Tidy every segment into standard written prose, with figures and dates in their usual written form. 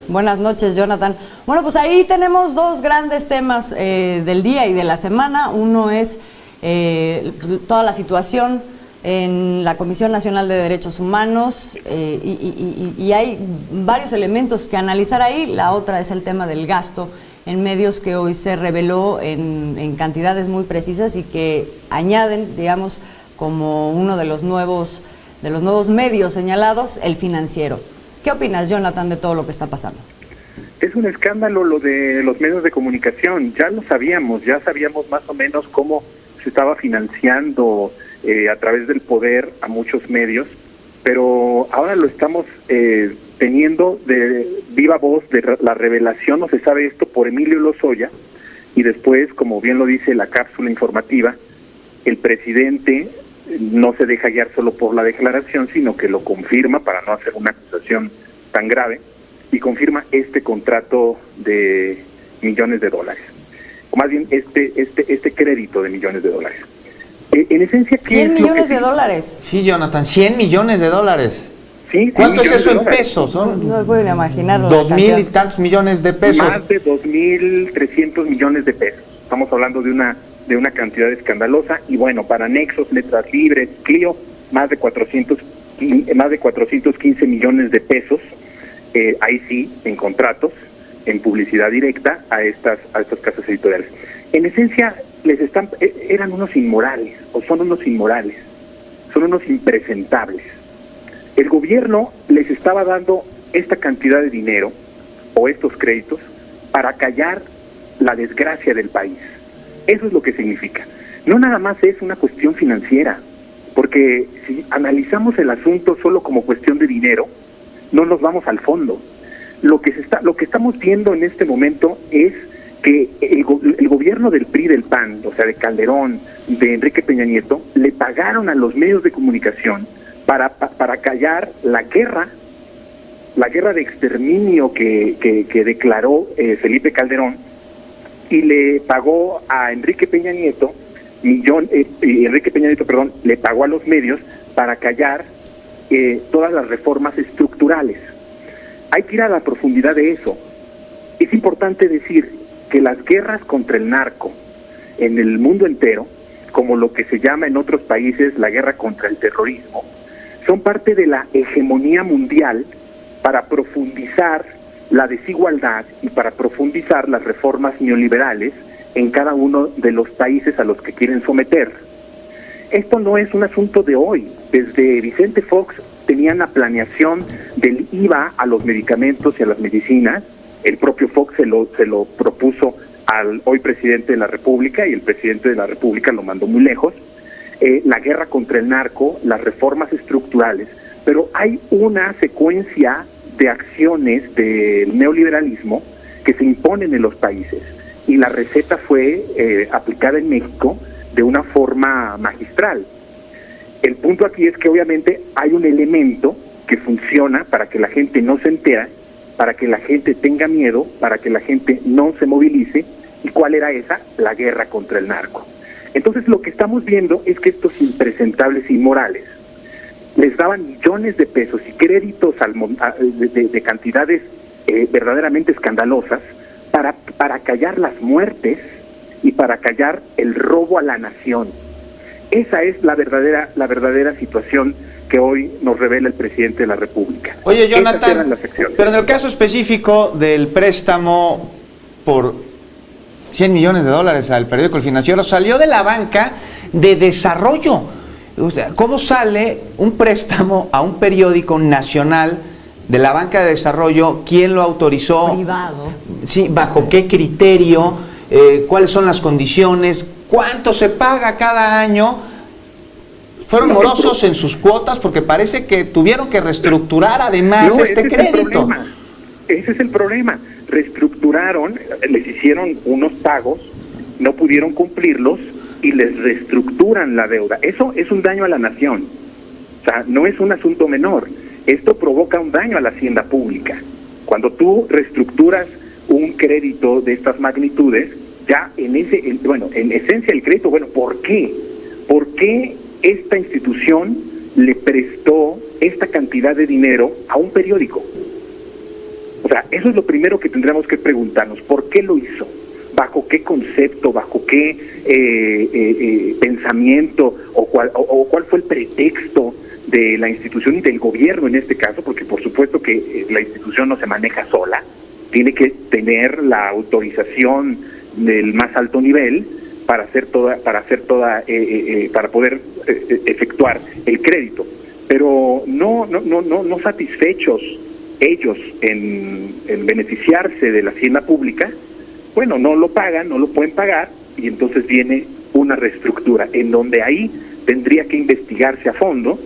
Buenas noches, Jonathan. Bueno, pues ahí tenemos dos grandes temas del día y de la semana. Uno es toda la situación en la Comisión Nacional de Derechos Humanos y hay varios elementos que analizar ahí. La otra es el tema del gasto en medios, que hoy se reveló en cantidades muy precisas y que añaden, digamos, como uno de los nuevos medios señalados, el Financiero. ¿Qué opinas, Jonathan, de todo lo que está pasando? Es un escándalo lo de los medios de comunicación. Ya lo sabíamos, más o menos cómo se estaba financiando a través del poder a muchos medios, pero ahora lo estamos teniendo de viva voz, de la revelación. No se sabe esto por Emilio Lozoya, y después, como bien lo dice la cápsula informativa, el presidente no se deja guiar solo por la declaración, sino que lo confirma para no hacer una acusación tan grave, y confirma este contrato de millones de dólares, o más bien este crédito de millones de dólares. En esencia, ¿qué 100 es millones de dólares. Sí, Jonathan, 100 millones de dólares. Sí, ¿Cuánto es eso en pesos? No pueden imaginar. 2,000 y tantos millones de pesos. Más de 2,300 millones de pesos. Estamos hablando de una cantidad escandalosa. Y bueno, para Nexos, Letras Libres, Clio, más de 415 millones de pesos. Ahí sí, en contratos, en publicidad directa a estas casas editoriales. En esencia, eran unos inmorales, o son unos inmorales, son unos impresentables. El gobierno les estaba dando esta cantidad de dinero, o estos créditos, para callar la desgracia del país. Eso es lo que significa. No nada más es una cuestión financiera, porque si analizamos el asunto solo como cuestión de dinero, no nos vamos al fondo. Lo que estamos viendo en este momento es que el gobierno del PRI, del PAN, o sea, de Calderón, de Enrique Peña Nieto, le pagaron a los medios de comunicación para callar la guerra de exterminio que declaró Felipe Calderón, y le pagó a Enrique Peña Nieto le pagó a los medios para callar todas las reformas estructurales. Hay que ir a la profundidad de eso. Es importante decir que las guerras contra el narco en el mundo entero, como lo que se llama en otros países la guerra contra el terrorismo, son parte de la hegemonía mundial para profundizar la desigualdad y para profundizar las reformas neoliberales en cada uno de los países a los que quieren someter. Esto no es un asunto de hoy. Desde Vicente Fox tenían la planeación del IVA a los medicamentos y a las medicinas. El propio Fox se lo propuso al hoy presidente de la República, y el presidente de la República lo mandó muy lejos. La guerra contra el narco, las reformas estructurales, pero hay una secuencia de acciones del neoliberalismo que se imponen en los países, y la receta fue aplicada en México de una forma magistral. El punto aquí es que obviamente hay un elemento que funciona para que la gente no se entera, para que la gente tenga miedo, para que la gente no se movilice. ¿Y cuál era esa? La guerra contra el narco. Entonces lo que estamos viendo es que estos impresentables inmorales les daban millones de pesos y créditos de cantidades verdaderamente escandalosas para callar las muertes y para callar el robo a la nación. Esa es la verdadera situación que hoy nos revela el presidente de la República. Oye, Jonathan, pero en el caso específico del préstamo por 100 millones de dólares al periódico El Financiero, salió de la banca de desarrollo. O sea, ¿cómo sale un préstamo a un periódico nacional de la banca de desarrollo? ¿Quién lo autorizó? Privado. Sí, ¿bajo qué criterio? ¿Cuáles son las condiciones? ¿Cuánto se paga cada año? ¿Fueron morosos en sus cuotas? Porque parece que tuvieron que reestructurar además este crédito. Ese es el problema. Reestructuraron, les hicieron unos pagos, no pudieron cumplirlos y les reestructuran la deuda. Eso es un daño a la nación. O sea, no es un asunto menor. Esto provoca un daño a la hacienda pública. Cuando tú reestructuras un crédito de estas magnitudes, ya en esencia el crédito, ¿por qué? ¿Por qué esta institución le prestó esta cantidad de dinero a un periódico? O sea, eso es lo primero que tendríamos que preguntarnos. ¿Por qué lo hizo? ¿Bajo qué concepto? ¿Bajo qué pensamiento? ¿O cuál fue el pretexto de la institución y del gobierno en este caso? Porque por supuesto que la institución no se maneja sola, tiene que tener la autorización del más alto nivel para poder efectuar el crédito. Pero no satisfechos ellos en beneficiarse de la hacienda pública, bueno, no lo pagan, no lo pueden pagar, y entonces viene una reestructura en donde ahí tendría que investigarse a fondo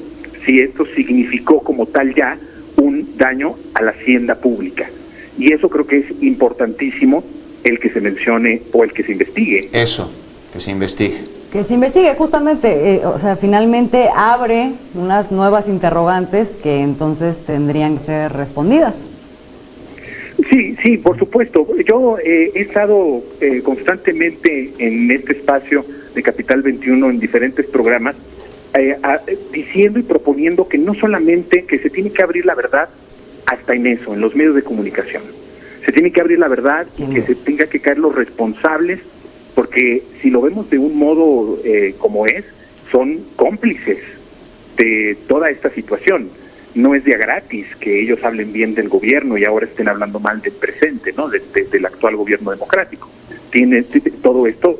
si esto significó como tal ya un daño a la hacienda pública. Y eso creo que es importantísimo, el que se mencione o el que se investigue. Eso, que se investigue. Que se investigue justamente, o sea, finalmente abre unas nuevas interrogantes que entonces tendrían que ser respondidas. Sí, por supuesto. Yo he estado constantemente en este espacio de Capital 21 en diferentes programas diciendo y proponiendo que no solamente que se tiene que abrir la verdad hasta en eso, en los medios de comunicación. Se tiene que abrir la verdad y que se tenga que caer los responsables, porque si lo vemos de un modo como es, son cómplices de toda esta situación. No es día gratis que ellos hablen bien del gobierno y ahora estén hablando mal del presente, ¿no? Del actual gobierno democrático. Todo esto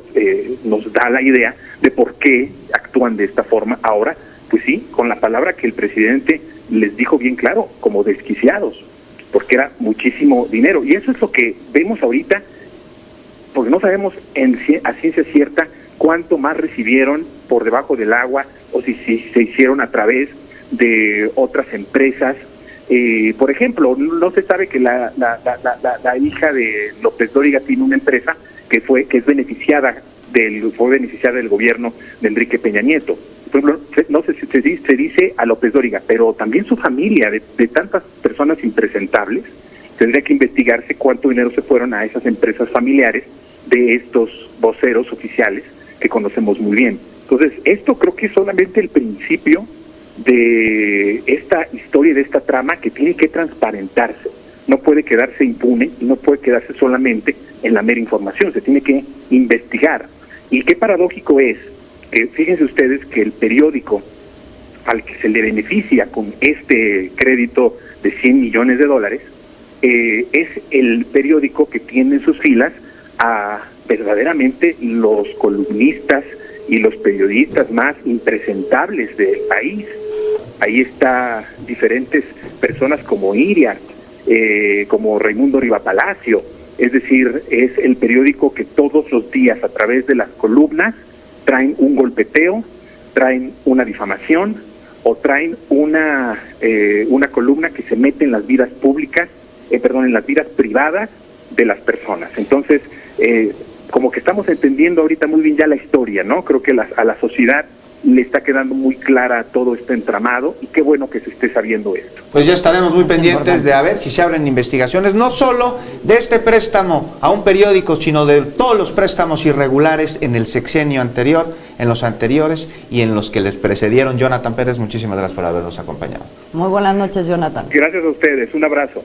nos da la idea de por qué actúan de esta forma ahora, pues sí, con la palabra que el presidente les dijo bien claro, como desquiciados, porque era muchísimo dinero. Y eso es lo que vemos ahorita, porque no sabemos a ciencia cierta cuánto más recibieron por debajo del agua o si se hicieron a través de otras empresas. Por ejemplo, no se sabe que la hija de López Dóriga tiene una empresa que fue beneficiada del gobierno de Enrique Peña Nieto. Por ejemplo, no sé si se dice a López Dóriga, pero también su familia, de tantas personas impresentables, tendría que investigarse cuánto dinero se fueron a esas empresas familiares de estos voceros oficiales que conocemos muy bien. Entonces, esto creo que es solamente el principio de esta historia, de esta trama que tiene que transparentarse. No puede quedarse impune y no puede quedarse solamente en la mera información, se tiene que investigar. Y qué paradójico es que, fíjense ustedes, que el periódico al que se le beneficia con este crédito de $100 millones es el periódico que tiene en sus filas a verdaderamente los columnistas y los periodistas más impresentables del país. Ahí está diferentes personas como Iria, como Raimundo Riva Palacio. Es decir, es el periódico que todos los días a través de las columnas traen un golpeteo, traen una difamación o traen una columna que se mete en las vidas públicas, en las vidas privadas de las personas. Entonces, como que estamos entendiendo ahorita muy bien ya la historia, ¿no? Creo que a la sociedad le está quedando muy clara todo este entramado y qué bueno que se esté sabiendo esto. Pues ya estaremos muy pendientes de a ver si se abren investigaciones, no solo de este préstamo a un periódico, sino de todos los préstamos irregulares en el sexenio anterior, en los anteriores y en los que les precedieron. Jonathan Pérez, muchísimas gracias por habernos acompañado. Muy buenas noches, Jonathan. Gracias a ustedes, un abrazo.